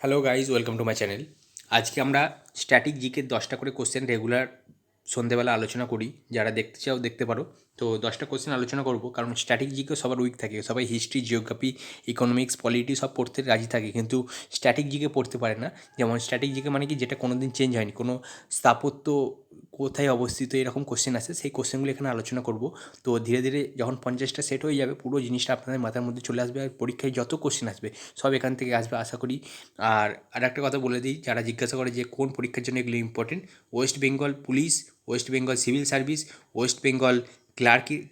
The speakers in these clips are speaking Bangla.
Hello guys, welcome to my channel. আজকে আমরা স্ট্যাটিক জিকে 10টা করে কোশ্চেন রেগুলার সন্ধেবেলা আলোচনা করি। যারা দেখতে চাও দেখতে পারো। তো 10টা কোশ্চেন আলোচনা করব, কারণ স্ট্যাটিক জিকে সবার উইক থাকে। সবাই হিস্ট্রি, জিওগ্রাফি, ইকোনমিক্স, পলিটি সব পড়তে রাজি থাকে, কিন্তু স্ট্যাটিক জিকে পড়তে পারে না। যেমন স্ট্যাটিক জিকে মানে কি, যেটা কোনো দিন চেঞ্জ হয়নি, কোনো স্থাপত্য কোথায় অবস্থিত, এরকম কোশ্চেন আছে। সেই কোশ্চেনগুলো এখানে আলোচনা করব। তো ধীরে ধীরে যখন 50টা সেট হয়ে যাবে, পুরো জিনিসটা আপনাদের মাথার মধ্যে চলে আসবে, আর পরীক্ষায় যত কোশ্চেন আসবে সব এখান থেকে আসবে আশা করি। আর একটা কথা বলে দিই, যারা জিজ্ঞাসা করে যে কোন পরীক্ষার জন্য এগুলো important: West Bengal police, West Bengal civil service, West Bengal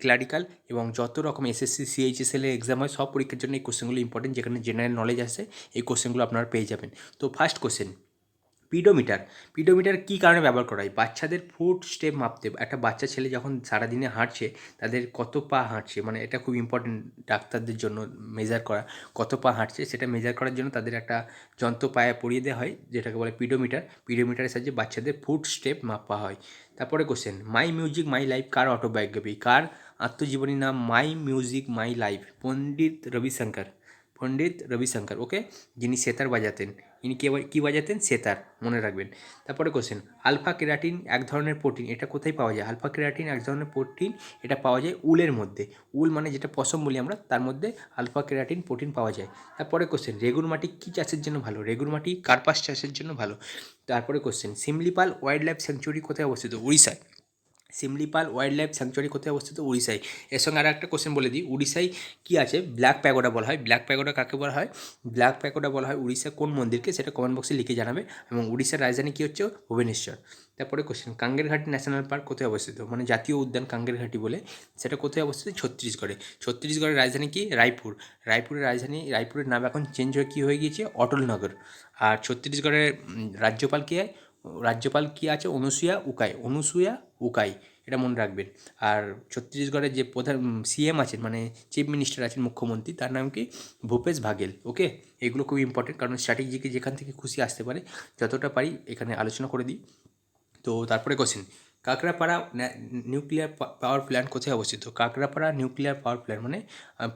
clerical, এবং যত রকম এসএসসি সিএইচএসএল এর এক্সাম হয় সব পরীক্ষার জন্য এই কোশ্চেনগুলো ইম্পর্টেন্ট। যেখানে জেনারেল নলেজ আছে, এই কোশ্চেনগুলো আপনারা পেয়ে যাবেন। তো ফার্স্ট কোশ্চেন, পিডোমিটার। পিডোমিটার কী কারণে ব্যবহার করা হয়? বাচ্চাদের ফুট স্টেপ মাপতে। একটা বাচ্চা ছেলে যখন সারাদিনে হাঁটছে, তাদের কত পা হাঁটছে, মানে এটা খুব ইম্পর্টেন্ট ডাক্তারদের জন্য মেজার করা, কত পা হাঁটছে সেটা মেজার করার জন্য তাদের একটা যন্ত্র পায়ে পরিয়ে দেওয়া হয়, যেটাকে বলে পিডোমিটার। পিডোমিটারের সাহায্যে বাচ্চাদের ফুট স্টেপ মাপা হয়। তারপরে question, my music my life কার অটোবায়োগ্রাফি? কার আত্মজীবনী নাম my music my life? Pandit Ravi Shankar, okay, যিনি সেতার বাজাতেন। ইনি কী বাজাতেন? সেতার, মনে রাখবেন। তারপরে কোশ্চেন, আলফা কেরাটিন এক ধরনের প্রোটিন, এটা কোথায় পাওয়া যায়? আলফা কেরাটিন এক ধরনের প্রোটিন, এটা পাওয়া যায় উলের মধ্যে। উল মানে যেটা পশম বলি আমরা, তার মধ্যে আলফা কেরাটিন প্রোটিন পাওয়া যায়। তারপরে কোশ্চেন, রেগুর মাটি কী চাষের জন্য ভালো? রেগুর মাটি কার্পাস চাষের জন্য ভালো। তারপরে question, Similipal wild life sanctuary কোথায় অবস্থিত? উড়িষ্যায়। সিমলিপাল ওয়াইল্ড লাইফ স্যাংচুয়ারি কোথায় অবস্থিত? উড়িষ্যায়। এর সঙ্গে আর একটা কোশ্চেন বলে দিই, উড়িষ্যায় কী আছে? ব্ল্যাক প্যাগোডা বলা হয়। ব্ল্যাক প্যাগোডা কাকে বলা হয়? ব্ল্যাক প্যাগোডা বলা হয় উড়িষ্যার কোন মন্দিরকে, সেটা কমেন্ট বক্সে লিখে জানাবে। এবং উড়িষ্যার রাজধানী কী হচ্ছে? ভুবনেশ্বর। তারপরে কোশ্চেন, কাঙ্গেরঘাটি ন্যাশনাল পার্ক কোথায় অবস্থিত? মানে জাতীয় উদ্যান কাঙ্গেরঘাটি বলে, সেটা কোথায় অবস্থিত? ছত্তিশগড়ে। ছত্তিশগড়ের রাজধানী কি? রায়পুর। রায়পুরের নাম এখন চেঞ্জ হয়ে কী হয়ে গিয়েছে? অটলনগর। আর ছত্তিশগড়ের রাজ্যপাল কে? রাজ্যপাল কী আছে? অনুসুয়া উকাই, এটা মনে রাখবেন। আর ছত্তিশগড়ের যে প্রধান সিএম আছেন, মানে চিফ মিনিস্টার আছেন, মুখ্যমন্ত্রী, তার নাম কি? ভূপেশ বাঘেল, ওকে। এগুলো খুব ইম্পর্টেন্ট, কারণ স্ট্র্যাটেজিকে যেখান থেকে খুশি আসতে পারে, যতটা পারি এখানে আলোচনা করে দিই। তো তারপরে কোশ্চেন, কাকরাপাড়া নিউক্লিয়ার পাওয়ার প্ল্যান্ট কোথায় অবস্থিত? কাকরাপাড়া নিউক্লিয়ার পাওয়ার প্ল্যান্ট মানে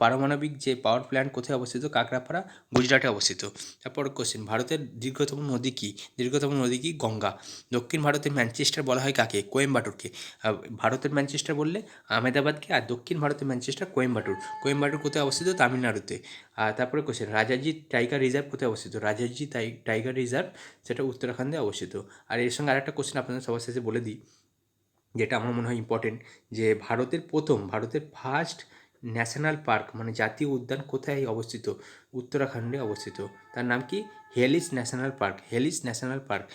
পারমাণবিক যে পাওয়ার প্ল্যান্ট কোথায় অবস্থিত? কাকরাপাড়া, গুজরাটে অবস্থিত। তারপর কোশ্চেন, ভারতের দীর্ঘতম নদী কী? দীর্ঘতম নদী কি? গঙ্গা। দক্ষিণ ভারতের ম্যানচেস্টার বলা হয় কাকে? কোয়েম্বাটুরকে। ভারতের ম্যানচেস্টার বললে আহমেদাবাদকে, আর দক্ষিণ ভারতের ম্যানচেস্টার কোয়েম্বাটুর। কোয়েম্বাটুর কোথায় অবস্থিত? তামিলনাড়ুতে। আর তারপরে কোশ্চেন, রাজাজি টাইগার রিজার্ভ কোথায় অবস্থিত? রাজাজি টাইগার রিজার্ভ, সেটা উত্তরাখণ্ডে অবস্থিত। আর এর সঙ্গে আরেকটা কোশ্চেন আপনাদের সবার শেষে বলে দিই, যেটা আমার মনে হয় ইম্পর্টেন্ট, যে ভারতের ফার্স্ট ন্যাশনাল পার্ক মানে জাতীয় উদ্যান কোথায় অবস্থিত? উত্তরাখণ্ডে অবস্থিত। তার নাম কি? Hailey's national park. Hailey's national park.